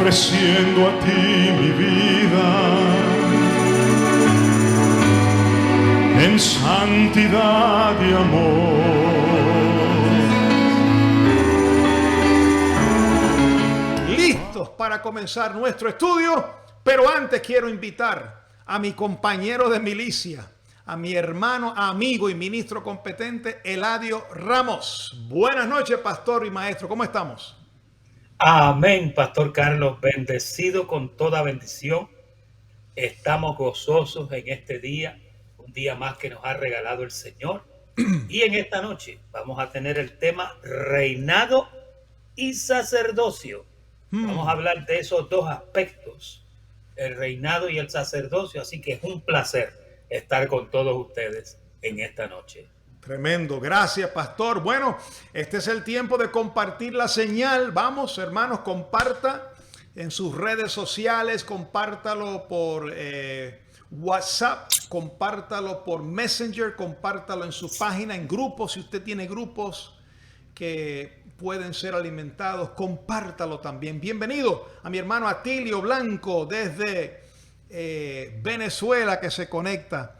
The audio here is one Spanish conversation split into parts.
ofreciendo a ti mi vida en santidad y amor. Listos para comenzar nuestro estudio, pero antes quiero invitar a mi compañero de milicia, a mi hermano, amigo y ministro competente, Eladio Ramos. Buenas noches, pastor y maestro, ¿cómo estamos? Amén, Pastor Carlos, bendecido con toda bendición. Estamos gozosos en este día, un día más que nos ha regalado el Señor. Y en esta noche vamos a tener el tema reinado y sacerdocio. Vamos a hablar de esos dos aspectos, el reinado y el sacerdocio. Así que es un placer estar con todos ustedes en esta noche. Tremendo, gracias pastor. Bueno, este es el tiempo de compartir la señal. Vamos, hermanos, comparta en sus redes sociales, compártalo por WhatsApp, compártalo por Messenger, compártalo en su página, en grupos. Si usted tiene grupos que pueden ser alimentados, compártalo también. Bienvenido a mi hermano Atilio Blanco desde Venezuela que se conecta.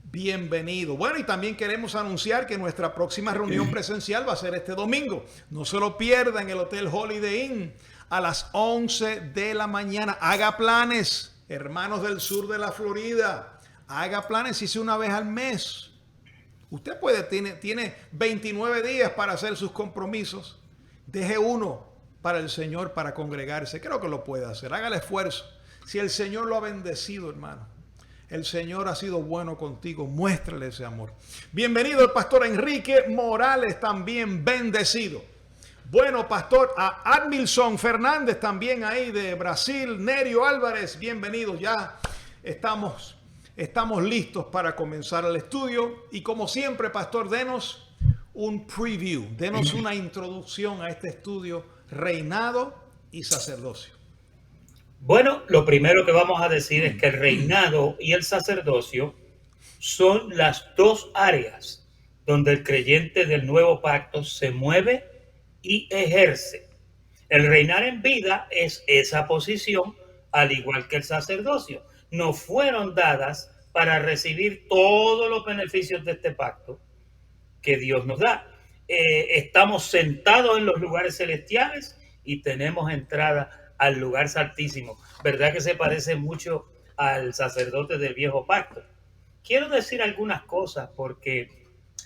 Bienvenido. Bueno, y también queremos anunciar que nuestra próxima reunión presencial va a ser este domingo. No se lo pierda en el Hotel Holiday Inn a las 11 de la mañana. Haga planes, hermanos del sur de la Florida. Haga planes, si sea una vez al mes. Usted tiene 29 días para hacer sus compromisos. Deje uno para el Señor, para congregarse. Creo que lo puede hacer. Haga el esfuerzo. Si el Señor lo ha bendecido, hermano. El Señor ha sido bueno contigo. Muéstrale ese amor. Bienvenido el pastor Enrique Morales, también bendecido. Bueno, pastor, a Admilson Fernández, también ahí de Brasil. Nerio Álvarez, bienvenidos. Ya estamos listos para comenzar el estudio. Y como siempre, pastor, denos un preview. Denos una introducción a este estudio, reinado y sacerdocio. Bueno, lo primero que vamos a decir es que el reinado y el sacerdocio son las dos áreas donde el creyente del nuevo pacto se mueve y ejerce. El reinar en vida es esa posición, al igual que el sacerdocio. Nos fueron dadas para recibir todos los beneficios de este pacto que Dios nos da. Estamos sentados en los lugares celestiales y tenemos entrada al lugar santísimo. ¿Verdad que se parece mucho al sacerdote del viejo pacto? Quiero decir algunas cosas porque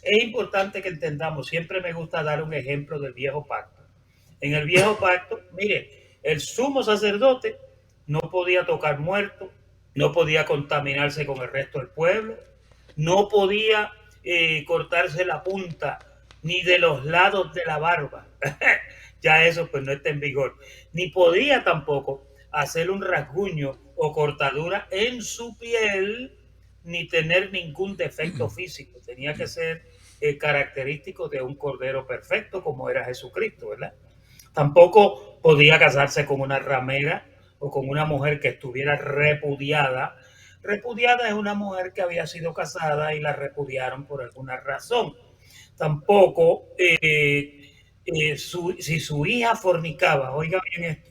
es importante que entendamos. Siempre me gusta dar un ejemplo del viejo pacto. En el viejo pacto, mire, el sumo sacerdote no podía tocar muertos, no podía contaminarse con el resto del pueblo, no podía cortarse la punta ni de los lados de la barba. Ya eso pues no está en vigor. Ni podía tampoco hacer un rasguño o cortadura en su piel, ni tener ningún defecto físico. Tenía que ser característico de un cordero perfecto como era Jesucristo, ¿verdad? Tampoco podía casarse con una ramera o con una mujer que estuviera repudiada. Repudiada es una mujer que había sido casada y la repudiaron por alguna razón. Tampoco si su hija fornicaba, oiga bien esto,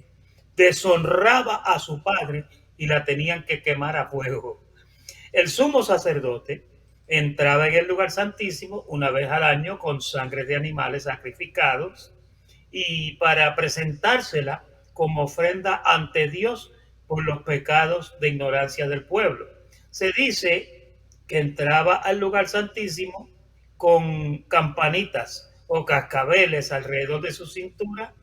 deshonraba a su padre y la tenían que quemar a fuego. El sumo sacerdote entraba en el lugar santísimo una vez al año con sangre de animales sacrificados y para presentársela como ofrenda ante Dios por los pecados de ignorancia del pueblo. Se dice que entraba al lugar santísimo con campanitas o cascabeles alrededor de su cintura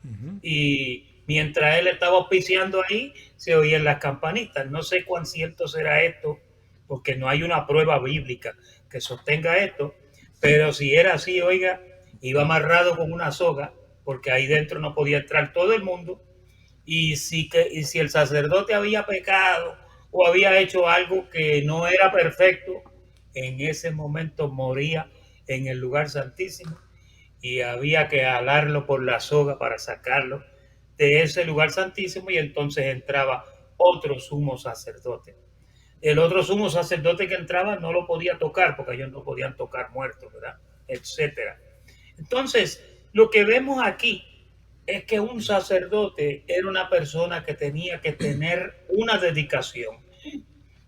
y mientras él estaba auspiciando ahí se oían las campanitas. No sé cuán cierto será esto porque no hay una prueba bíblica que sostenga esto, pero si era así, oiga, iba amarrado con una soga porque ahí dentro no podía entrar todo el mundo y si el sacerdote había pecado o había hecho algo que no era perfecto, en ese momento moría en el lugar santísimo y había que alarlo por la soga para sacarlo de ese lugar santísimo y entonces entraba otro sumo sacerdote. El otro sumo sacerdote que entraba no lo podía tocar porque ellos no podían tocar muertos, ¿verdad? Etcétera. Entonces, Lo que vemos aquí es que un sacerdote era una persona que tenía que tener una dedicación,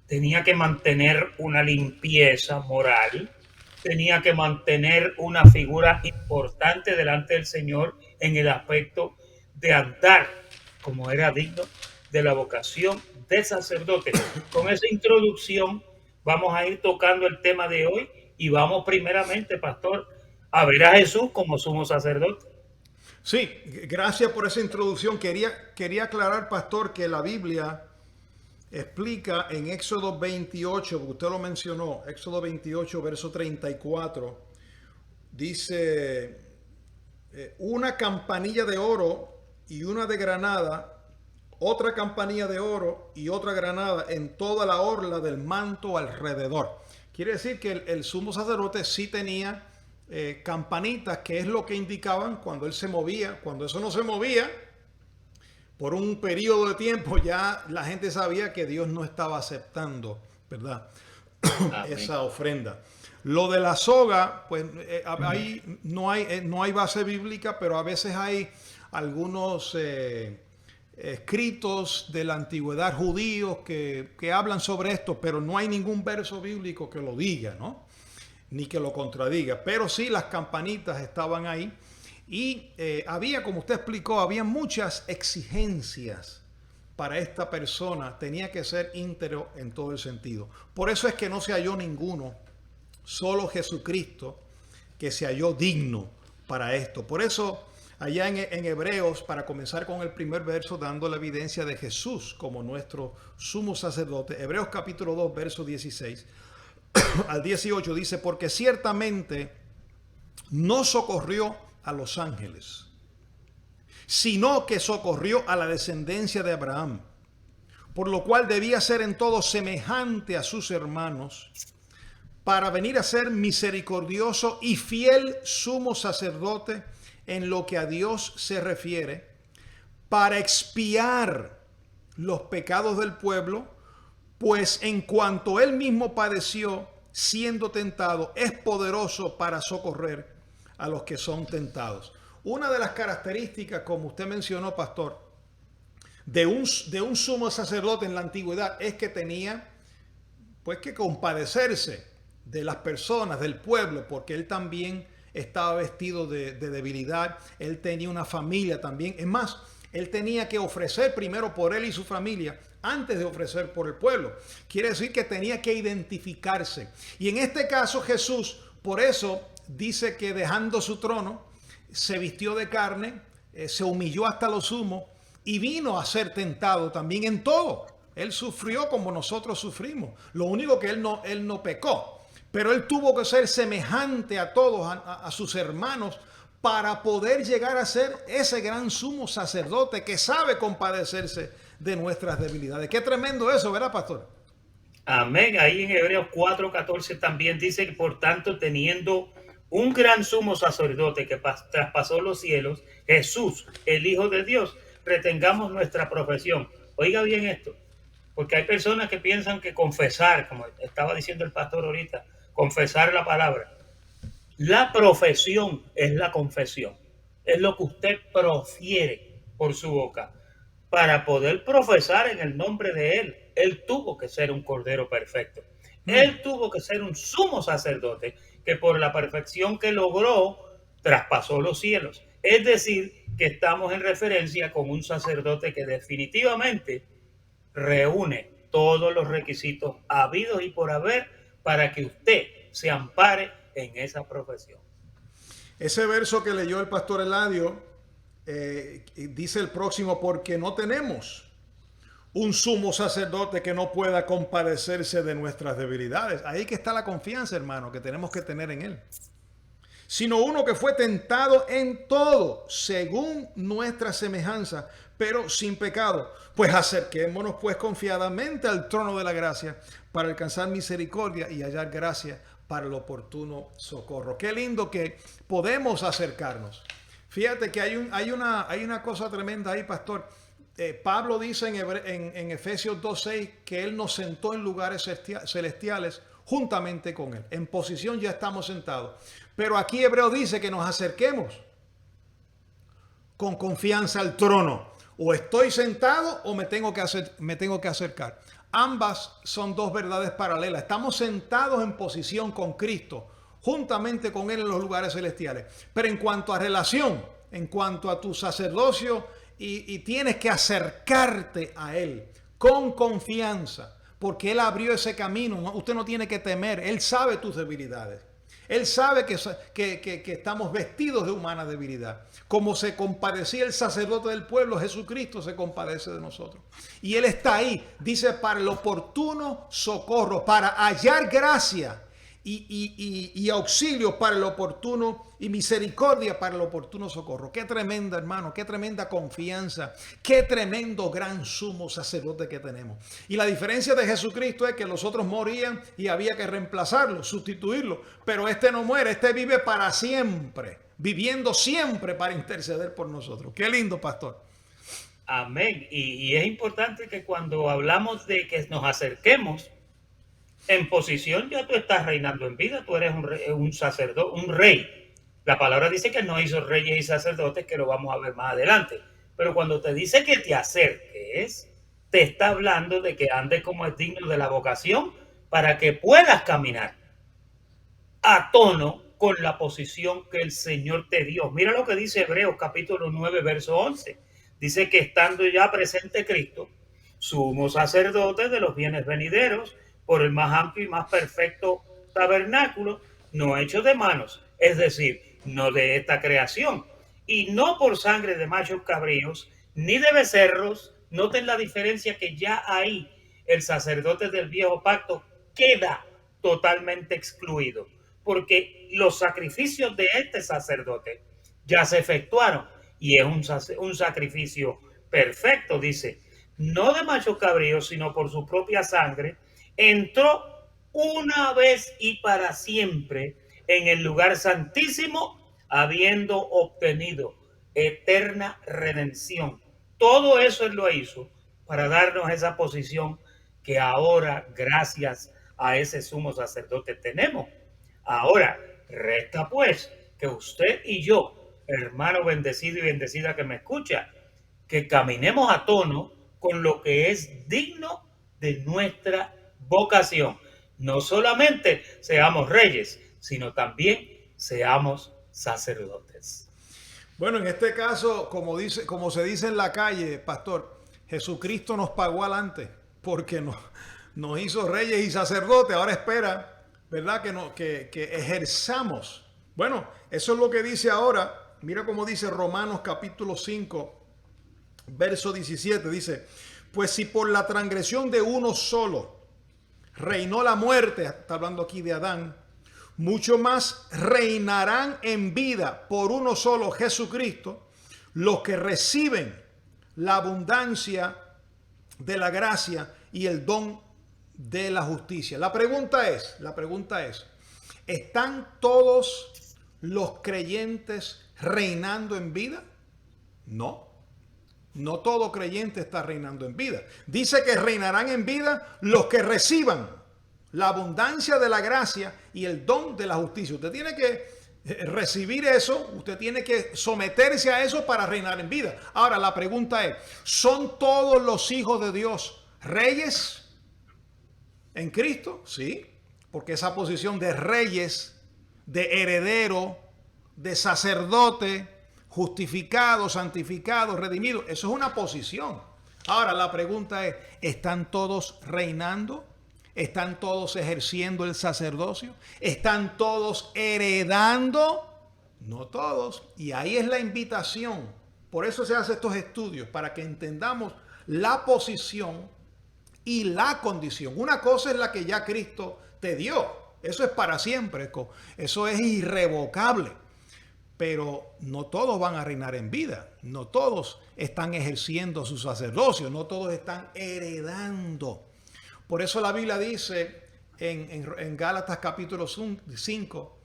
tenía que mantener una limpieza moral, tenía que mantener una figura importante delante del Señor en el aspecto de andar como era digno de la vocación de sacerdote. Con esa introducción vamos a ir tocando el tema de hoy y vamos primeramente, pastor, a ver a Jesús como sumo sacerdote. Sí, gracias por esa introducción. Quería aclarar, pastor, que la Biblia explica en Éxodo 28, porque usted lo mencionó, Éxodo 28, verso 34, dice, una campanilla de oro y una de granada, otra campanilla de oro y otra granada en toda la orla del manto alrededor. Quiere decir que el sumo sacerdote sí tenía campanitas, que es lo que indicaban cuando él se movía. Cuando eso no se movía, por un periodo de tiempo ya la gente sabía que Dios no estaba aceptando, ¿verdad? Esa ofrenda. Lo de la soga, pues ahí no hay base bíblica, pero a veces hay algunos escritos de la antigüedad judíos que hablan sobre esto, pero no hay ningún verso bíblico que lo diga, ¿no? Ni que lo contradiga. Pero sí, las campanitas estaban ahí. Y había, como usted explicó, había muchas exigencias para esta persona. Tenía que ser íntegro en todo el sentido. Por eso es que no se halló ninguno, solo Jesucristo, que se halló digno para esto. Por eso, allá en Hebreos, para comenzar con el primer verso, dando la evidencia de Jesús como nuestro sumo sacerdote, Hebreos capítulo 2, verso 16 al 18 dice, porque ciertamente no socorrió a los ángeles, sino que socorrió a la descendencia de Abraham, por lo cual debía ser en todo semejante a sus hermanos, para venir a ser misericordioso y fiel sumo sacerdote en lo que a Dios se refiere, para expiar los pecados del pueblo, pues en cuanto él mismo padeció siendo tentado, es poderoso para socorrer a los que son tentados. Una de las características, como usted mencionó, pastor, de un sumo sacerdote en la antigüedad es que tenía pues que compadecerse de las personas, del pueblo, porque él también estaba vestido de debilidad, él tenía una familia también. Es más, él tenía que ofrecer primero por él y su familia antes de ofrecer por el pueblo. Quiere decir que tenía que identificarse. Y en este caso Jesús, por eso dice que dejando su trono, se vistió de carne, se humilló hasta lo sumo y vino a ser tentado también en todo. Él sufrió como nosotros sufrimos. Lo único que él no pecó, pero él tuvo que ser semejante a todos, a sus hermanos, para poder llegar a ser ese gran sumo sacerdote que sabe compadecerse de nuestras debilidades. Qué tremendo eso, ¿verdad, pastor? Amén. Ahí en Hebreos 4:14 también dice que, por tanto, teniendo un gran sumo sacerdote que traspasó los cielos, Jesús, el Hijo de Dios, retengamos nuestra profesión. Oiga bien esto, porque hay personas que piensan que confesar, como estaba diciendo el pastor ahorita, confesar la palabra. La profesión es la confesión. Es lo que usted profiere por su boca. Para poder profesar en el nombre de Él, Él tuvo que ser un cordero perfecto. Él tuvo que ser un sumo sacerdote que por la perfección que logró, traspasó los cielos. Es decir, que estamos en referencia con un sacerdote que definitivamente reúne todos los requisitos habidos y por haber para que usted se ampare en esa profesión. Ese verso que leyó el pastor Eladio dice el próximo, porque no tenemos un sumo sacerdote que no pueda compadecerse de nuestras debilidades. Ahí que está la confianza, hermano, que tenemos que tener en él. Sino uno que fue tentado en todo, según nuestra semejanza, pero sin pecado. Pues acerquémonos pues confiadamente al trono de la gracia para alcanzar misericordia y hallar gracia para el oportuno socorro. Qué lindo que podemos acercarnos. Fíjate que hay una cosa tremenda ahí, pastor. Pablo dice en Efesios 2:6 que él nos sentó en lugares celestiales juntamente con él. En posición ya estamos sentados. Pero aquí Hebreo dice que nos acerquemos. con confianza al trono. O estoy sentado o me tengo que acercar. Ambas son dos verdades paralelas. Estamos sentados en posición con Cristo, juntamente con Él en los lugares celestiales. Pero en cuanto a relación, en cuanto a tu sacerdocio, y tienes que acercarte a Él con confianza, porque Él abrió ese camino. Usted no tiene que temer. Él sabe tus debilidades. Él sabe que estamos vestidos de humana debilidad. Como se compadecía el sacerdote del pueblo, Jesucristo se compadece de nosotros. Y Él está ahí, dice, para el oportuno socorro, para hallar gracia y auxilio para el oportuno y misericordia para el oportuno socorro. Qué tremenda, hermano, qué tremenda confianza, qué tremendo gran sumo sacerdote que tenemos. Y la diferencia de Jesucristo es que los otros morían y había que reemplazarlo, sustituirlo, pero este no muere, este vive para siempre, viviendo siempre para interceder por nosotros. Qué lindo, pastor. Amén. Y es importante que cuando hablamos de que nos acerquemos en posición, ya tú estás reinando en vida, tú eres un sacerdote, un rey. La palabra dice que no hizo reyes y sacerdotes, que lo vamos a ver más adelante. Pero cuando te dice que te acerques, te está hablando de que andes como es digno de la vocación para que puedas caminar a tono con la posición que el Señor te dio. Mira lo que dice Hebreos capítulo 9, verso 11. Dice que estando ya presente Cristo, sumo sacerdote de los bienes venideros, por el más amplio y más perfecto tabernáculo, no hecho de manos, es decir, no de esta creación, y no por sangre de machos cabríos, ni de becerros. Noten la diferencia, que ya ahí el sacerdote del viejo pacto queda totalmente excluido, porque los sacrificios de este sacerdote ya se efectuaron, y es un sacrificio perfecto, dice, no de machos cabríos, sino por su propia sangre, entró una vez y para siempre en el lugar santísimo, habiendo obtenido eterna redención. Todo eso Él lo hizo para darnos esa posición que ahora, gracias a ese sumo sacerdote, tenemos. Ahora, resta pues que usted y yo, hermano bendecido y bendecida que me escucha, que caminemos a tono con lo que es digno de nuestra vocación. No solamente seamos reyes, sino también seamos sacerdotes. Bueno, en este caso, como se dice en la calle, pastor, Jesucristo nos pagó adelante porque nos hizo reyes y sacerdotes. Ahora espera, ¿verdad? Que ejerzamos. Bueno, eso es lo que dice ahora. Mira cómo dice Romanos capítulo 5, verso 17. Dice, pues si por la transgresión de uno solo reinó la muerte, está hablando aquí de Adán, mucho más reinarán en vida por uno solo, Jesucristo, los que reciben la abundancia de la gracia y el don de la justicia. La pregunta es, ¿están todos los creyentes reinando en vida? No. No todo creyente está reinando en vida. Dice que reinarán en vida los que reciban la abundancia de la gracia y el don de la justicia. Usted tiene que recibir eso, usted tiene que someterse a eso para reinar en vida. Ahora la pregunta es, ¿son todos los hijos de Dios reyes en Cristo? Sí, porque esa posición de reyes, de heredero, de sacerdote, justificado, santificado, redimido, eso es una posición. Ahora la pregunta es, ¿están todos reinando? ¿Están todos ejerciendo el sacerdocio? ¿Están todos heredando? No todos. Y ahí es la invitación. Por eso se hacen estos estudios, para que entendamos la posición y la condición. Una cosa es la que ya Cristo te dio. Eso es para siempre. Eso es irrevocable. Pero no todos van a reinar en vida. No todos están ejerciendo su sacerdocio. No todos están heredando. Por eso la Biblia dice en Gálatas capítulo 5,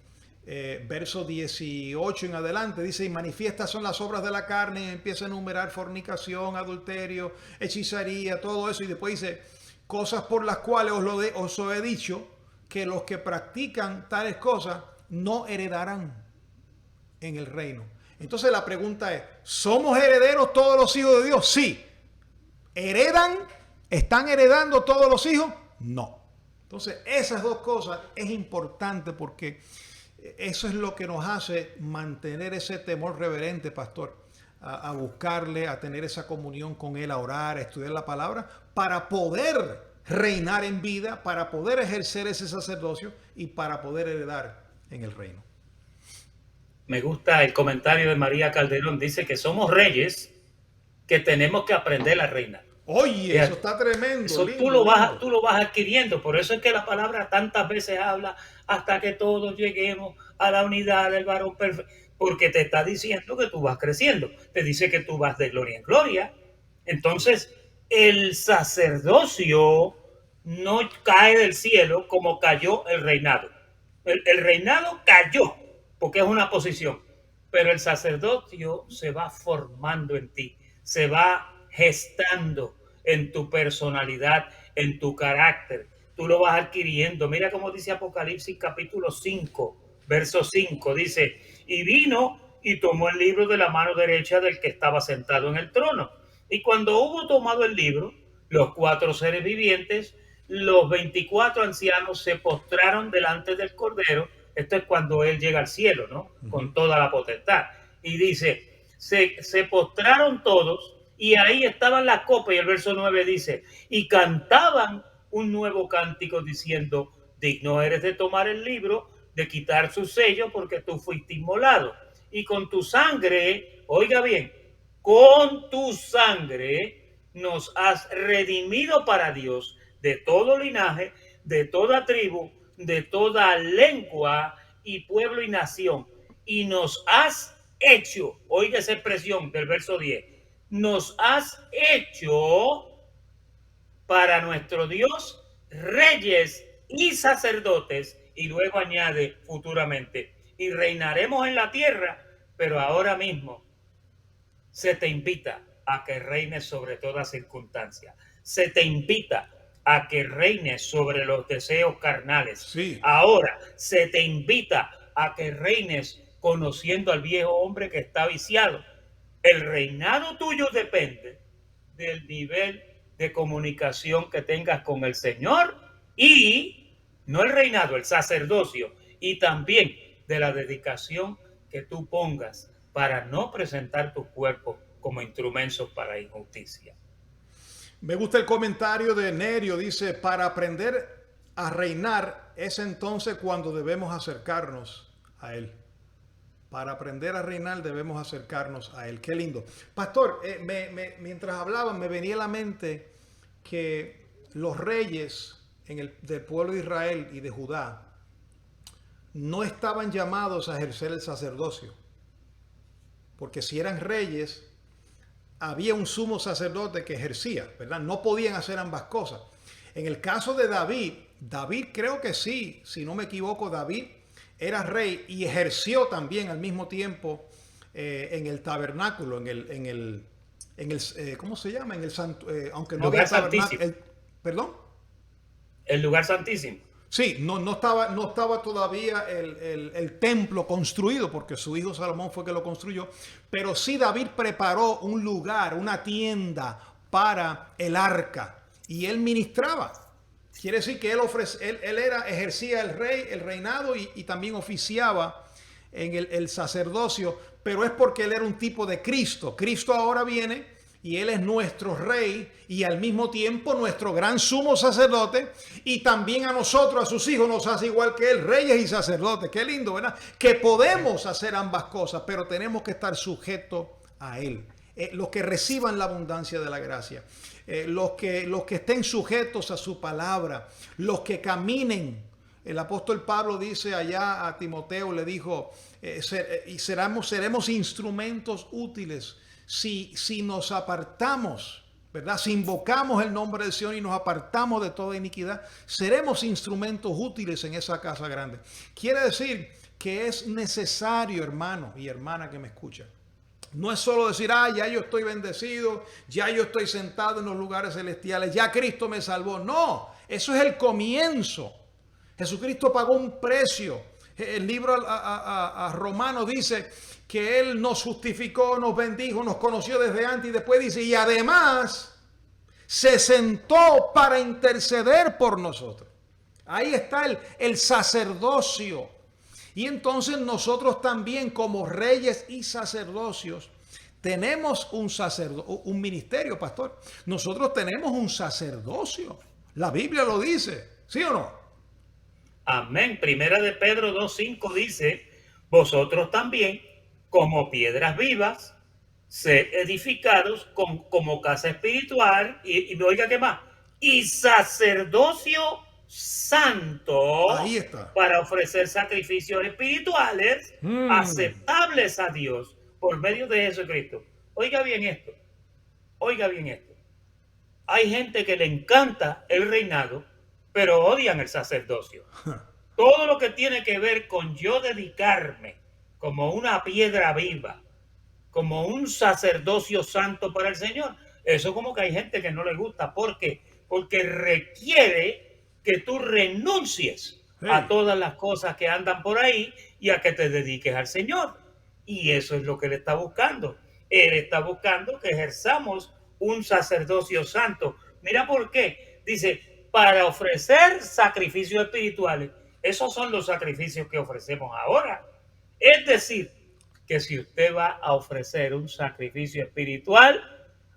verso 18 en adelante, dice, y manifiestas son las obras de la carne, y empieza a enumerar fornicación, adulterio, hechicería, todo eso, y después dice, cosas por las cuales os he dicho que los que practican tales cosas no heredarán en el reino. Entonces la pregunta es, ¿somos herederos todos los hijos de Dios? Sí. ¿Heredan? ¿Están heredando todos los hijos? No. Entonces esas dos cosas es importante porque eso es lo que nos hace mantener ese temor reverente, pastor, a buscarle, a tener esa comunión con Él, a orar, a estudiar la palabra, para poder reinar en vida, para poder ejercer ese sacerdocio y para poder heredar en el reino. Me gusta el comentario de María Calderón. Dice que somos reyes que tenemos que aprender a reinar. Oye, Fíjate, eso está tremendo. eso lindo, tú lo vas adquiriendo. Por eso es que la palabra tantas veces habla hasta que todos lleguemos a la unidad del varón perfecto. Porque te está diciendo que tú vas creciendo. Te dice que tú vas de gloria en gloria. Entonces, el sacerdocio no cae del cielo como cayó el reinado. El reinado cayó porque es una posición, pero el sacerdocio se va formando en ti, se va gestando en tu personalidad, en tu carácter. Tú lo vas adquiriendo. Mira cómo dice Apocalipsis capítulo 5, verso 5. Dice, y vino y tomó el libro de la mano derecha del que estaba sentado en el trono. Y cuando hubo tomado el libro, los 4 seres vivientes, los 24 ancianos se postraron delante del Cordero. Esto es cuando él llega al cielo, ¿no? Con toda la potestad. Y dice, se postraron todos y ahí estaban las copas. Y el verso 9 dice, y cantaban un nuevo cántico diciendo, digno eres de tomar el libro, de quitar su sello, porque tú fuiste inmolado. Y con tu sangre, oiga bien, con tu sangre nos has redimido para Dios de todo linaje, de toda tribu, de toda lengua y pueblo y nación. Y nos has hecho, oiga esa expresión del verso 10, nos has hecho para nuestro Dios reyes y sacerdotes. Y luego añade futuramente, y reinaremos en la tierra, pero ahora mismo se te invita a que reines sobre toda circunstancia. Se te invita a que reines sobre los deseos carnales. Sí. Ahora se te invita a que reines conociendo al viejo hombre que está viciado. El reinado tuyo depende del nivel de comunicación que tengas con el Señor y no el reinado, el sacerdocio, y también de la dedicación que tú pongas para no presentar tu cuerpo como instrumentos para injusticia. Me gusta el comentario de Nerio, dice, para aprender a reinar es entonces cuando debemos acercarnos a Él. Para aprender a reinar debemos acercarnos a Él. Qué lindo. Pastor, mientras hablaban me venía a la mente que los reyes del pueblo de Israel y de Judá no estaban llamados a ejercer el sacerdocio. Porque si eran reyes, había un sumo sacerdote que ejercía, ¿verdad? No podían hacer ambas cosas. En el caso de David creo que sí, si no me equivoco, David era rey y ejerció también al mismo tiempo en el tabernáculo, en el ¿cómo se llama? En el aunque no lugar había tabernáculo. ¿Perdón? El lugar santísimo. Sí, no estaba todavía el templo construido, porque su hijo Salomón fue que lo construyó, pero sí David preparó un lugar, una tienda para el arca, y él ministraba. Quiere decir que él ejercía el reinado y también oficiaba en el sacerdocio, pero es porque él era un tipo de Cristo. Cristo ahora viene y Él es nuestro rey y al mismo tiempo nuestro gran sumo sacerdote, y también a nosotros, a sus hijos, nos hace igual que Él, reyes y sacerdotes. Qué lindo, ¿verdad? Que podemos hacer ambas cosas, pero tenemos que estar sujetos a Él. Los que reciban la abundancia de la gracia, los que estén sujetos a su palabra, los que caminen. El apóstol Pablo dice allá a Timoteo, le dijo, y seremos instrumentos útiles si nos apartamos, ¿verdad? Si invocamos el nombre del Señor y nos apartamos de toda iniquidad, seremos instrumentos útiles en esa casa grande. Quiere decir que es necesario, hermano y hermana que me escuchan. No es solo decir, ya yo estoy bendecido, ya yo estoy sentado en los lugares celestiales, ya Cristo me salvó. No, eso es el comienzo. Jesucristo pagó un precio. El libro a Romanos dice que Él nos justificó, nos bendijo, nos conoció desde antes y después dice, y además se sentó para interceder por nosotros. Ahí está el sacerdocio. Y entonces nosotros también como reyes y sacerdocios tenemos un ministerio, pastor. Nosotros tenemos un sacerdocio. La Biblia lo dice, ¿sí o no? Amén. Primera de Pedro 2:5 dice, vosotros también, como piedras vivas, sed edificados como casa espiritual, y oiga qué más, y sacerdocio santo. Ahí está. Para ofrecer sacrificios espirituales aceptables a Dios por medio de Jesucristo. Oiga bien esto, oiga bien esto. Hay gente que le encanta el reinado, pero odian el sacerdocio. Todo lo que tiene que ver con yo dedicarme como una piedra viva, como un sacerdocio santo para el Señor, eso como que hay gente que no le gusta. ¿Por qué? Porque requiere que tú renuncies a todas las cosas que andan por ahí y a que te dediques al Señor. Y eso es lo que Él está buscando. Él está buscando que ejerzamos un sacerdocio santo. Mira por qué. Dice, para ofrecer sacrificios espirituales. Esos son los sacrificios que ofrecemos ahora. Es decir, que si usted va a ofrecer un sacrificio espiritual,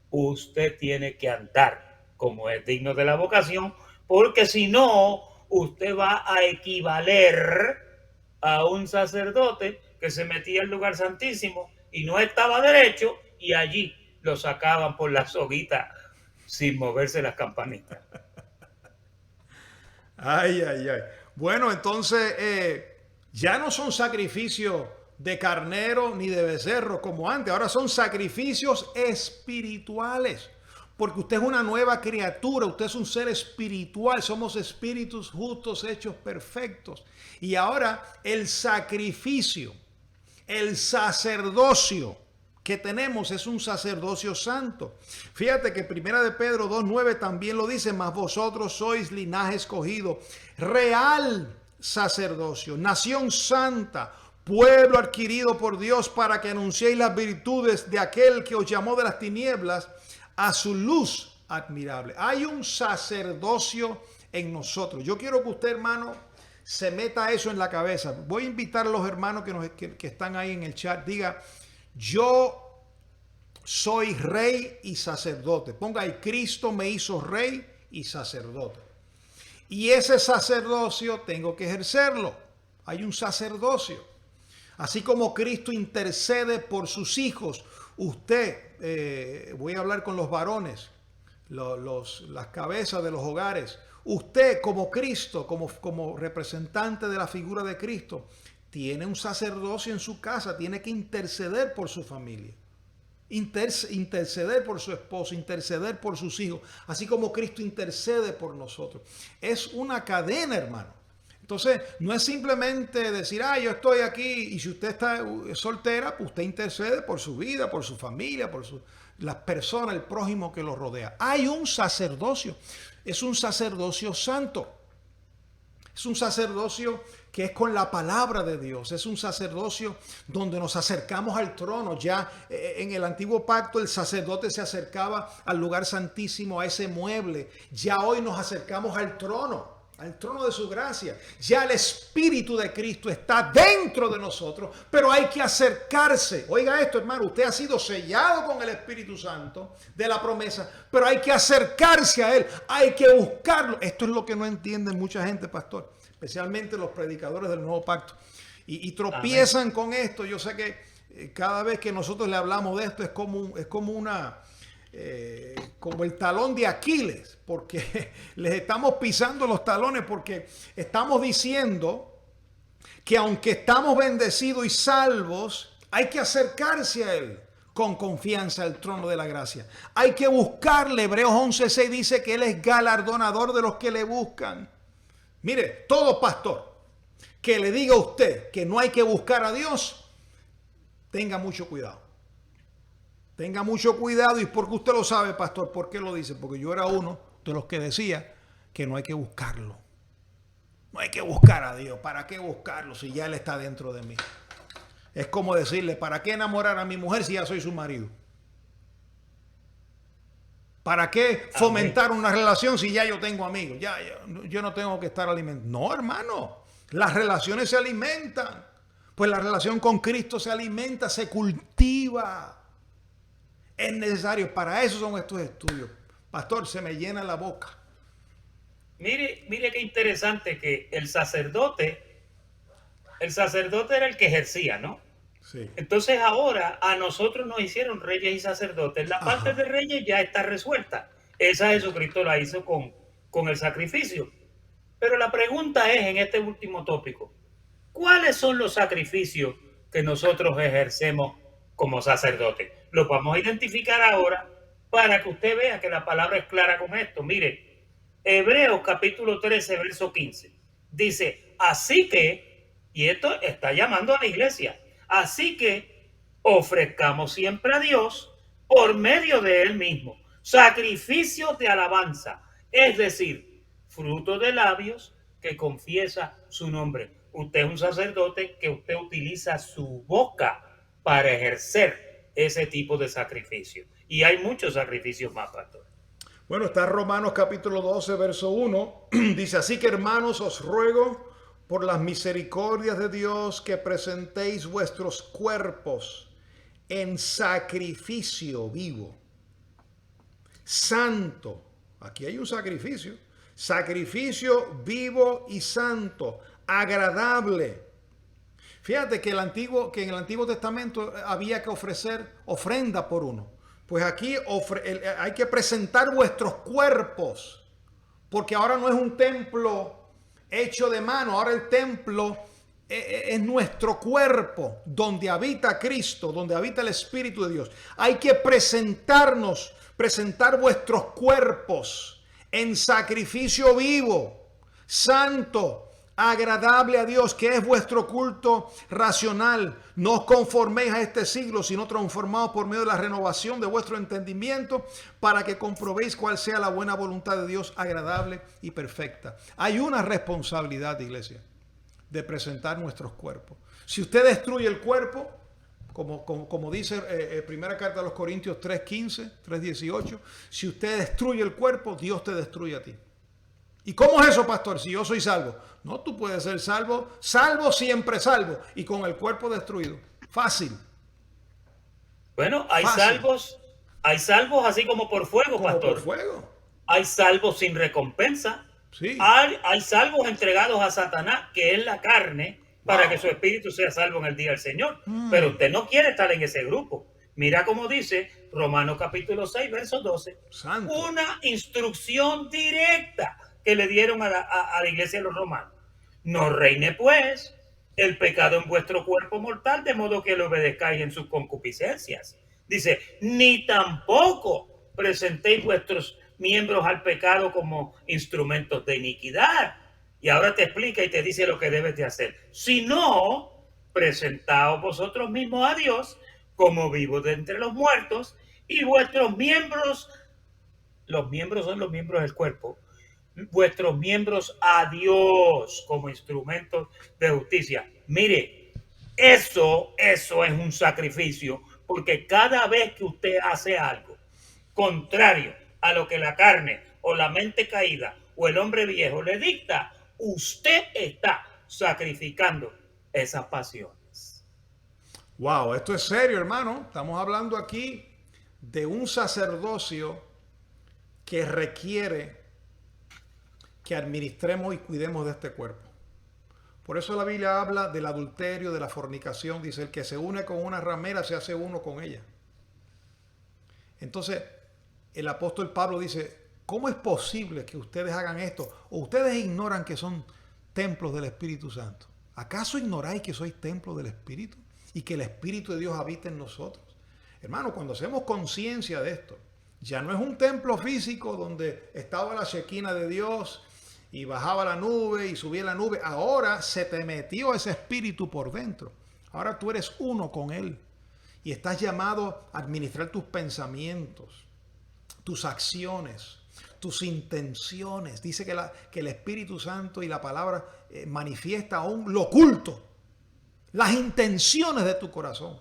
usted tiene que andar como es digno de la vocación, porque si no, usted va a equivaler a un sacerdote que se metía al lugar santísimo y no estaba derecho, y allí lo sacaban por la soguita sin moverse las campanitas. Ay, ay, ay. Bueno, entonces ya no son sacrificios de carnero ni de becerro como antes. Ahora son sacrificios espirituales. Porque usted es una nueva criatura, usted es un ser espiritual, somos espíritus justos hechos perfectos. Y ahora el sacrificio, el sacerdocio que tenemos es un sacerdocio santo. Fíjate que Primera de Pedro 2:9 también lo dice, mas vosotros sois linaje escogido, real sacerdocio, nación santa, pueblo adquirido por Dios para que anunciéis las virtudes de aquel que os llamó de las tinieblas a su luz admirable. Hay un sacerdocio en nosotros. Yo quiero que usted, hermano, se meta eso en la cabeza. Voy a invitar a los hermanos que están ahí en el chat. Diga, yo soy rey y sacerdote. Ponga ahí, Cristo me hizo rey y sacerdote. Y ese sacerdocio tengo que ejercerlo. Hay un sacerdocio. Así como Cristo intercede por sus hijos, usted, voy a hablar con los varones, las cabezas de los hogares. Usted como Cristo, como representante de la figura de Cristo, tiene un sacerdocio en su casa, tiene que interceder por su familia, interceder por su esposo, interceder por sus hijos, así como Cristo intercede por nosotros. Es una cadena, hermano. Entonces, no es simplemente decir, yo estoy aquí, y si usted está soltera, pues usted intercede por su vida, por su familia, por las personas, el prójimo que lo rodea. Hay un sacerdocio, es un sacerdocio santo. Es un sacerdocio que es con la palabra de Dios. Es un sacerdocio donde nos acercamos al trono. Ya en el antiguo pacto el sacerdote se acercaba al lugar santísimo, a ese mueble. Ya hoy nos acercamos al trono de su gracia. Ya el Espíritu de Cristo está dentro de nosotros, pero hay que acercarse. Oiga esto, hermano, usted ha sido sellado con el Espíritu Santo de la promesa, pero hay que acercarse a Él, hay que buscarlo. Esto es lo que no entiende mucha gente, pastor, especialmente los predicadores del nuevo pacto. Y tropiezan Amén. Con esto. Yo sé que cada vez que nosotros le hablamos de esto es como el talón de Aquiles, porque les estamos pisando los talones, porque estamos diciendo que aunque estamos bendecidos y salvos, hay que acercarse a Él con confianza al trono de la gracia. Hay que buscarle. Hebreos 11:6 dice que Él es galardonador de los que le buscan. Mire, todo pastor que le diga a usted que no hay que buscar a Dios, tenga mucho cuidado. Tenga mucho cuidado, y porque usted lo sabe, pastor, ¿por qué lo dice? Porque yo era uno de los que decía que no hay que buscarlo. No hay que buscar a Dios. ¿Para qué buscarlo si ya Él está dentro de mí? Es como decirle, ¿para qué enamorar a mi mujer si ya soy su marido? ¿Para qué fomentar una relación si ya yo tengo amigos? Yo no tengo que estar alimentando. No, hermano. Las relaciones se alimentan. Pues la relación con Cristo se alimenta, se cultiva. Es necesario. Para eso son estos estudios. Pastor, se me llena la boca. Mire qué interesante que el sacerdote era el que ejercía, ¿no? Sí. Entonces ahora a nosotros nos hicieron reyes y sacerdotes. La parte de reyes ya está resuelta. Esa Jesucristo la hizo con el sacrificio. Pero la pregunta es, en este último tópico, ¿cuáles son los sacrificios que nosotros ejercemos como sacerdotes? Los vamos a identificar ahora para que usted vea que la palabra es clara con esto. Mire, Hebreos capítulo 13, verso 15. Dice, así que, y esto está llamando a la iglesia, así que ofrezcamos siempre a Dios por medio de Él mismo sacrificios de alabanza, es decir, fruto de labios que confiesa su nombre. Usted es un sacerdote que usted utiliza su boca para ejercer ese tipo de sacrificio. Y hay muchos sacrificios más, pastor. Bueno, está Romanos capítulo 12, verso 1. Dice, así que hermanos, os ruego por las misericordias de Dios que presentéis vuestros cuerpos en sacrificio vivo, santo. Aquí hay un sacrificio. Sacrificio vivo y santo, agradable. Fíjate que en el Antiguo Testamento había que ofrecer ofrenda por uno. Pues aquí hay que presentar vuestros cuerpos, porque ahora no es un templo hecho de mano, ahora el templo es nuestro cuerpo, donde habita Cristo, donde habita el Espíritu de Dios. Hay que presentar vuestros cuerpos en sacrificio vivo, santo, agradable a Dios, que es vuestro culto racional. No os conforméis a este siglo, sino transformaos por medio de la renovación de vuestro entendimiento, para que comprobéis cuál sea la buena voluntad de Dios, agradable y perfecta. Hay una responsabilidad, iglesia, de presentar nuestros cuerpos. Si usted destruye el cuerpo, como dice primera carta a los Corintios 3:15, 3:18, si usted destruye el cuerpo, Dios te destruye a ti. ¿Y cómo es eso, pastor? Si yo soy salvo. No, tú puedes ser salvo, siempre salvo, y con el cuerpo destruido. Fácil. Bueno, hay salvos así como por fuego, como pastor. Por fuego. Hay salvos sin recompensa. Sí. Hay salvos entregados a Satanás, que es la carne, para que su espíritu sea salvo en el día del Señor. Pero usted no quiere estar en ese grupo. Mira cómo dice Romanos capítulo 6, verso 12. Santo. Una instrucción directa que le dieron a la iglesia de los romanos. No reine pues el pecado en vuestro cuerpo mortal, de modo que lo obedezcáis en sus concupiscencias. Dice, ni tampoco presentéis vuestros miembros al pecado como instrumentos de iniquidad. Y ahora te explica y te dice lo que debes de hacer. Sino, presentaos vosotros mismos a Dios como vivos de entre los muertos, y vuestros miembros, los miembros son los miembros del cuerpo, vuestros miembros a Dios como instrumentos de justicia. Mire, eso es un sacrificio, porque cada vez que usted hace algo contrario a lo que la carne o la mente caída o el hombre viejo le dicta, usted está sacrificando esas pasiones. Wow, esto es serio, hermano. Estamos hablando aquí de un sacerdocio que requiere que administremos y cuidemos de este cuerpo. Por eso la Biblia habla del adulterio, de la fornicación. Dice, el que se une con una ramera se hace uno con ella. Entonces, el apóstol Pablo dice, ¿cómo es posible que ustedes hagan esto? ¿O ustedes ignoran que son templos del Espíritu Santo? ¿Acaso ignoráis que sois templos del Espíritu y que el Espíritu de Dios habita en nosotros? Hermano, cuando hacemos conciencia de esto, ya no es un templo físico donde estaba la Shekinah de Dios y bajaba la nube y subía la nube. Ahora se te metió ese espíritu por dentro. Ahora tú eres uno con Él y estás llamado a administrar tus pensamientos, tus acciones, tus intenciones. Dice que el Espíritu Santo y la palabra manifiesta aún lo oculto, las intenciones de tu corazón.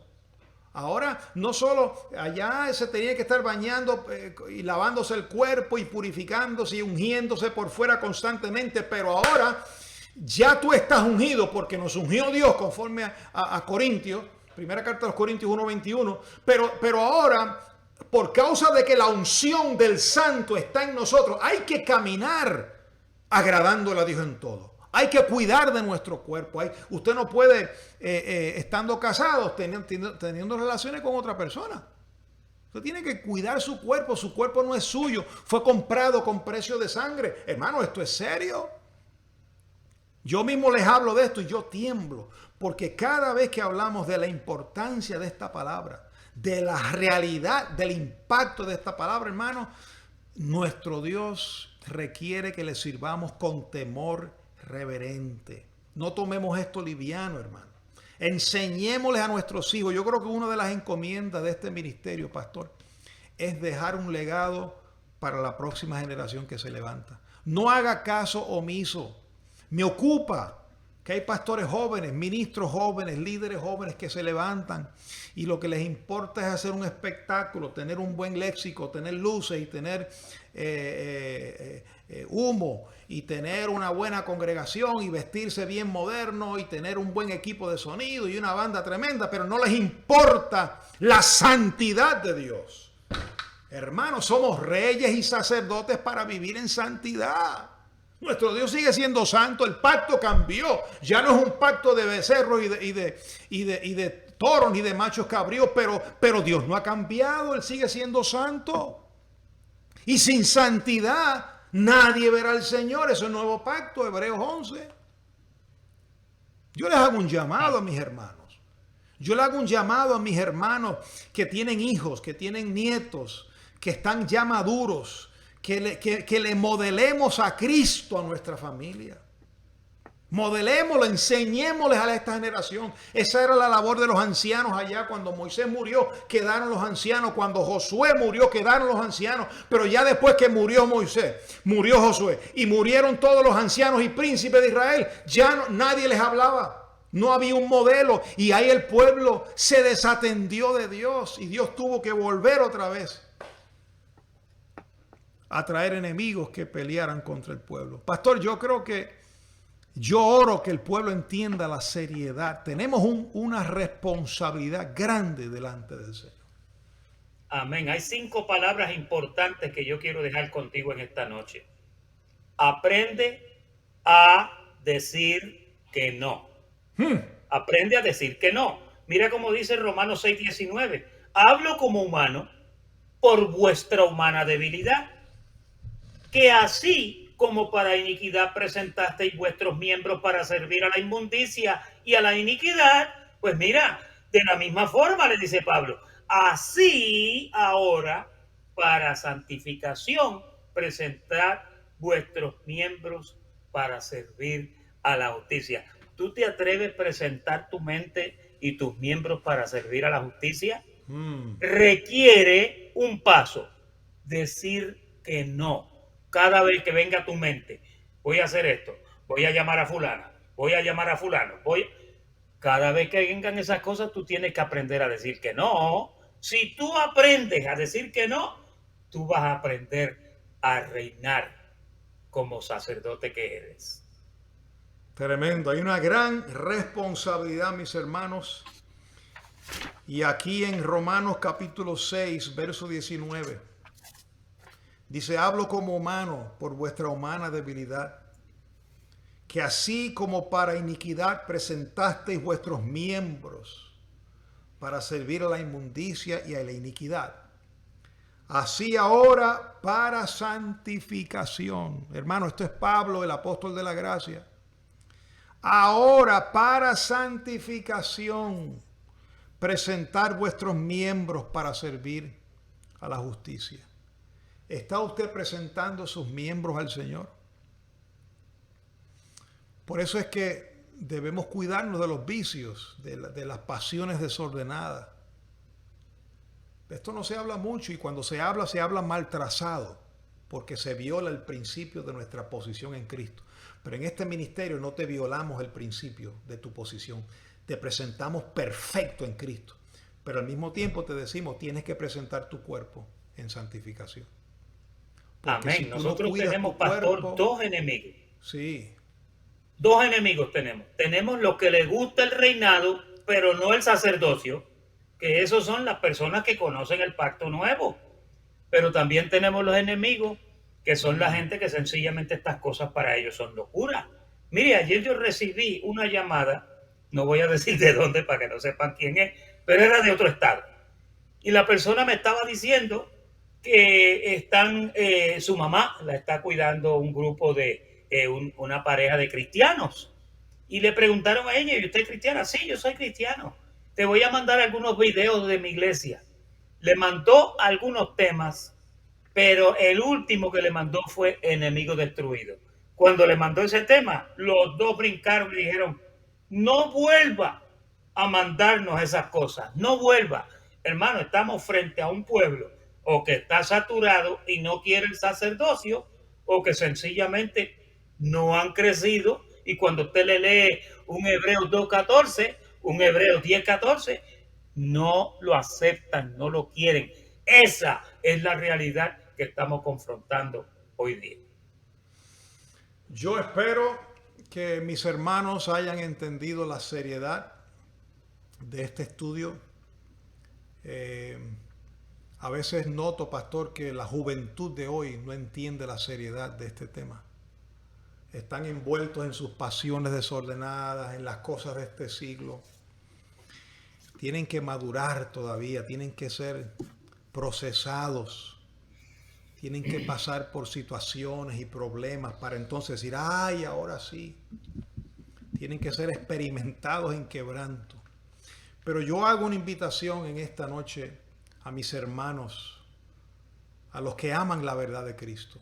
Ahora, no solo allá se tenía que estar bañando y lavándose el cuerpo y purificándose y ungiéndose por fuera constantemente, pero ahora ya tú estás ungido porque nos ungió Dios conforme a Corintios, primera carta de los Corintios 1:21, pero ahora, por causa de que la unción del Santo está en nosotros, hay que caminar agradándole a Dios en todo. Hay que cuidar de nuestro cuerpo. Usted no puede, estando casado, teniendo relaciones con otra persona. Usted tiene que cuidar su cuerpo. Su cuerpo no es suyo. Fue comprado con precio de sangre. Hermano, esto es serio. Yo mismo les hablo de esto y yo tiemblo. Porque cada vez que hablamos de la importancia de esta palabra, de la realidad, del impacto de esta palabra, hermano, nuestro Dios requiere que le sirvamos con temor reverente. No tomemos esto liviano, hermano. Enseñémosles a nuestros hijos. Yo creo que una de las encomiendas de este ministerio, pastor, es dejar un legado para la próxima generación que se levanta. No haga caso omiso. Me ocupa que hay pastores jóvenes, ministros jóvenes, líderes jóvenes que se levantan y lo que les importa es hacer un espectáculo, tener un buen léxico, tener luces y tener humo y tener una buena congregación y vestirse bien moderno y tener un buen equipo de sonido y una banda tremenda, pero no les importa la santidad de Dios. Hermanos, somos reyes y sacerdotes para vivir en santidad. Nuestro Dios sigue siendo santo, el pacto cambió. Ya no es un pacto de becerros y de toros ni de machos cabríos, pero Dios no ha cambiado, Él sigue siendo santo. Y sin santidad nadie verá al Señor. Eso es el nuevo pacto, Hebreos 11. Yo les hago un llamado a mis hermanos. Yo les hago un llamado a mis hermanos que tienen hijos, que tienen nietos, que están ya maduros, que le modelemos a Cristo a nuestra familia. Modelémoslo, enseñémosles a esta generación. Esa era la labor de los ancianos allá. Cuando Moisés murió, quedaron los ancianos. Cuando Josué murió, quedaron los ancianos. Pero ya después que murió Moisés, murió Josué y murieron todos los ancianos y príncipes de Israel, ya nadie les hablaba. No había un modelo y ahí el pueblo se desatendió de Dios y Dios tuvo que volver otra vez a traer enemigos que pelearan contra el pueblo. Pastor, yo oro que el pueblo entienda la seriedad. Tenemos una responsabilidad grande delante del Señor. Amén. Hay 5 palabras importantes que yo quiero dejar contigo en esta noche. Aprende a decir que no. Aprende a decir que no. Mira cómo dice Romanos 6:19. Hablo como humano por vuestra humana debilidad, que así como para iniquidad presentasteis vuestros miembros para servir a la inmundicia y a la iniquidad, pues mira, de la misma forma le dice Pablo, así ahora para santificación presentad vuestros miembros para servir a la justicia. ¿Tú te atreves a presentar tu mente y tus miembros para servir a la justicia? Requiere un paso, decir que no. Cada vez que venga a tu mente, voy a hacer esto, voy a llamar a fulana, voy a llamar a fulano, cada vez que vengan esas cosas, tú tienes que aprender a decir que no. Si tú aprendes a decir que no, tú vas a aprender a reinar como sacerdote que eres. Tremendo. Hay una gran responsabilidad, mis hermanos. Y aquí en Romanos capítulo 6, verso 19. Dice, hablo como humano por vuestra humana debilidad, que así como para iniquidad presentasteis vuestros miembros para servir a la inmundicia y a la iniquidad, así ahora para santificación. Hermano, esto es Pablo, el apóstol de la gracia. Ahora para santificación, presentar vuestros miembros para servir a la justicia. ¿Está usted presentando sus miembros al Señor? Por eso es que debemos cuidarnos de los vicios, de las pasiones desordenadas. De esto no se habla mucho y cuando se habla mal trazado. porque se viola el principio de nuestra posición en Cristo. Pero en este ministerio no te violamos el principio de tu posición. Te presentamos perfecto en Cristo. Pero al mismo tiempo te decimos, tienes que presentar tu cuerpo en santificación. Porque Amén. si tú Nosotros no cuidas tenemos, tu pastor, cuerpo, dos enemigos. sí, Dos enemigos tenemos. Tenemos los que les gusta el reinado, pero no el sacerdocio, que esos son las personas que conocen el pacto nuevo. Pero también tenemos los enemigos, que son la gente que sencillamente estas cosas para ellos son locura. Mire, ayer yo recibí una llamada, no voy a decir de dónde para que no sepan quién es, pero era de otro estado. Y la persona me estaba diciendo que su mamá la está cuidando un grupo de una pareja de cristianos. Y le preguntaron a ella, ¿y usted es cristiana? Sí, yo soy cristiano. Te voy a mandar algunos videos de mi iglesia. Le mandó algunos temas, pero el último que le mandó fue Enemigo Destruido. Cuando le mandó ese tema, los dos brincaron y dijeron, no vuelva a mandarnos esas cosas, no vuelva. Hermano, estamos frente a un pueblo o que está saturado y no quiere el sacerdocio, o que sencillamente no han crecido, y cuando usted le lee un Hebreos 2:14, un Hebreos 10:14, no lo aceptan, no lo quieren. Esa es la realidad que estamos confrontando hoy día. yo espero que mis hermanos hayan entendido la seriedad de este estudio. A veces noto, pastor, que la juventud de hoy no entiende la seriedad de este tema. Están envueltos en sus pasiones desordenadas, en las cosas de este siglo. Tienen que madurar todavía, tienen que ser procesados, tienen que pasar por situaciones y problemas para entonces decir, ay, ahora sí. Tienen que ser experimentados en quebranto. Pero yo hago una invitación en esta noche a mis hermanos, a los que aman la verdad de Cristo,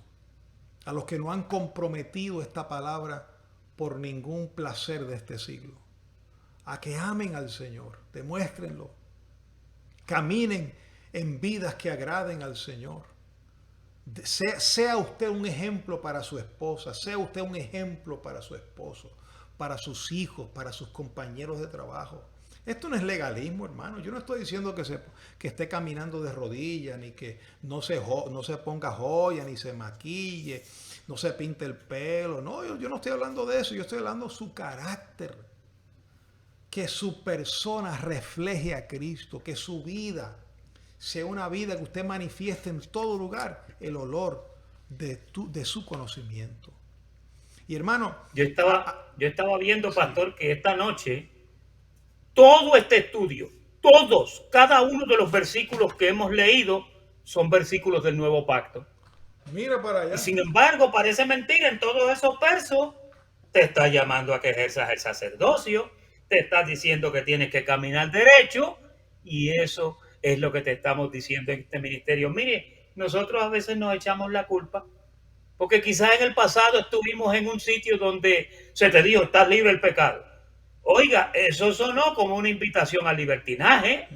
a los que no han comprometido esta palabra por ningún placer de este siglo, a que amen al Señor, demuéstrenlo, caminen en vidas que agraden al Señor. Sea usted un ejemplo para su esposa, sea usted un ejemplo para su esposo, para sus hijos, para sus compañeros de trabajo. Esto no es legalismo, hermano. Yo no estoy diciendo que esté caminando de rodillas, ni que no se ponga joya, ni se maquille, no se pinte el pelo. No, yo no estoy hablando de eso. Yo estoy hablando de su carácter. Que su persona refleje a Cristo, que su vida sea una vida que usted manifieste en todo lugar el olor de su conocimiento. Y hermano, yo estaba viendo, pastor, que esta noche todo este estudio, cada uno de los versículos que hemos leído son versículos del nuevo pacto. Mira para allá. Y sin embargo, parece mentira, en todos esos versos te está llamando a que ejerzas el sacerdocio, te está diciendo que tienes que caminar derecho, y eso es lo que te estamos diciendo en este ministerio. Mire, nosotros a veces nos echamos la culpa porque quizás en el pasado estuvimos en un sitio donde se te dijo, estás libre del pecado. Oiga, eso sonó como una invitación al libertinaje,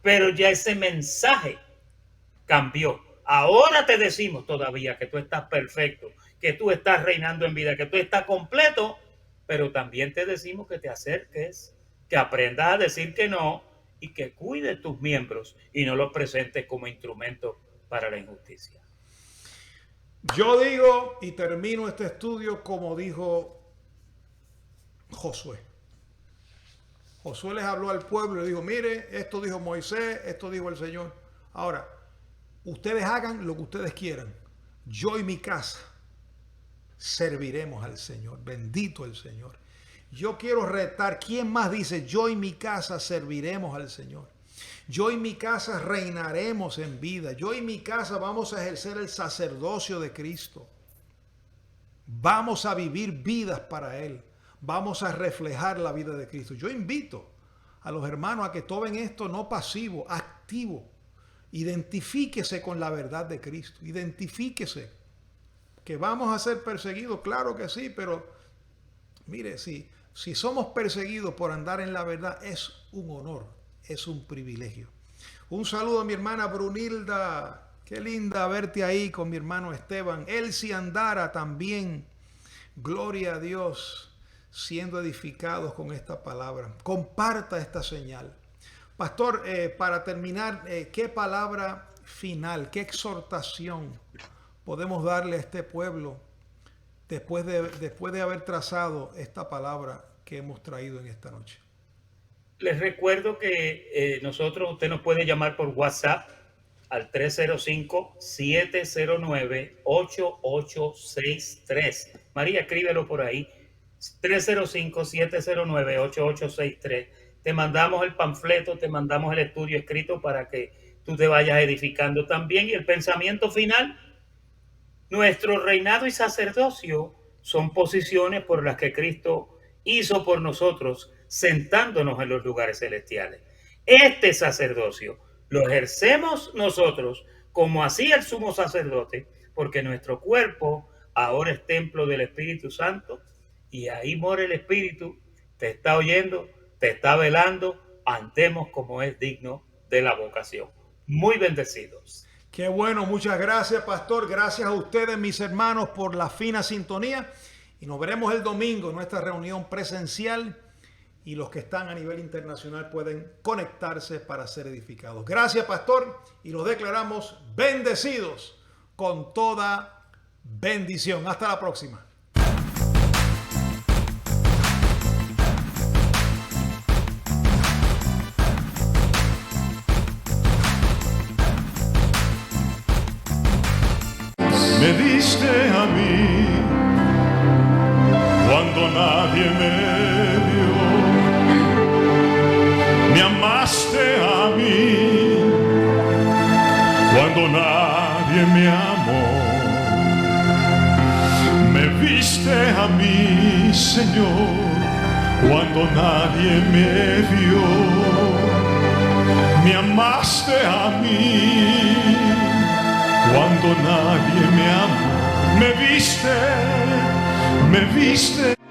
pero ya ese mensaje cambió. Ahora te decimos todavía que tú estás perfecto, que tú estás reinando en vida, que tú estás completo, pero también te decimos que te acerques, que aprendas a decir que no y que cuides tus miembros y no los presentes como instrumento para la injusticia. Yo digo y termino este estudio como dijo Josué. Josué les habló al pueblo y le dijo, mire, esto dijo Moisés, esto dijo el Señor. Ahora, ustedes hagan lo que ustedes quieran. Yo y mi casa serviremos al Señor. Bendito el Señor. Yo quiero retar, ¿quién más dice, yo y mi casa serviremos al Señor? Yo y mi casa reinaremos en vida. Yo y mi casa vamos a ejercer el sacerdocio de Cristo. Vamos a vivir vidas para Él. Vamos a reflejar la vida de Cristo. Yo invito a los hermanos a que tomen esto no pasivo, activo. Identifíquese con la verdad de Cristo. Identifíquese. Que vamos a ser perseguidos, claro que sí, pero mire, si somos perseguidos por andar en la verdad, es un honor, es un privilegio. Un saludo a mi hermana Brunilda, Qué linda verte ahí con mi hermano Esteban. Elsie Andara también. Gloria a Dios, siendo edificados con esta palabra. Comparta esta señal. Pastor, para terminar, ¿qué palabra final, qué exhortación podemos darle a este pueblo después de haber trazado esta palabra que hemos traído en esta noche? Les recuerdo que usted nos puede llamar por WhatsApp al 305-709-8863. María, escríbelo por ahí. 305-709-8863. Te mandamos el panfleto, te mandamos el estudio escrito para que tú te vayas edificando también. Y el pensamiento final: nuestro reinado y sacerdocio son posiciones por las que Cristo hizo por nosotros, sentándonos en los lugares celestiales. Este sacerdocio lo ejercemos nosotros, como hacía el sumo sacerdote, porque nuestro cuerpo ahora es templo del Espíritu Santo, y ahí mora el Espíritu, te está oyendo, te está velando. Andemos como es digno de la vocación. Muy bendecidos. Qué bueno, muchas gracias, pastor. Gracias a ustedes, mis hermanos, por la fina sintonía. Y nos veremos el domingo en nuestra reunión presencial. Y los que están a nivel internacional pueden conectarse para ser edificados. Gracias, pastor. Y los declaramos bendecidos con toda bendición. Hasta la próxima. Me diste a mí cuando nadie me dio, me amaste a mí cuando nadie me amó, me viste a mí, Señor, cuando nadie me vio, me amaste a mí cuando nadie me amó, me viste.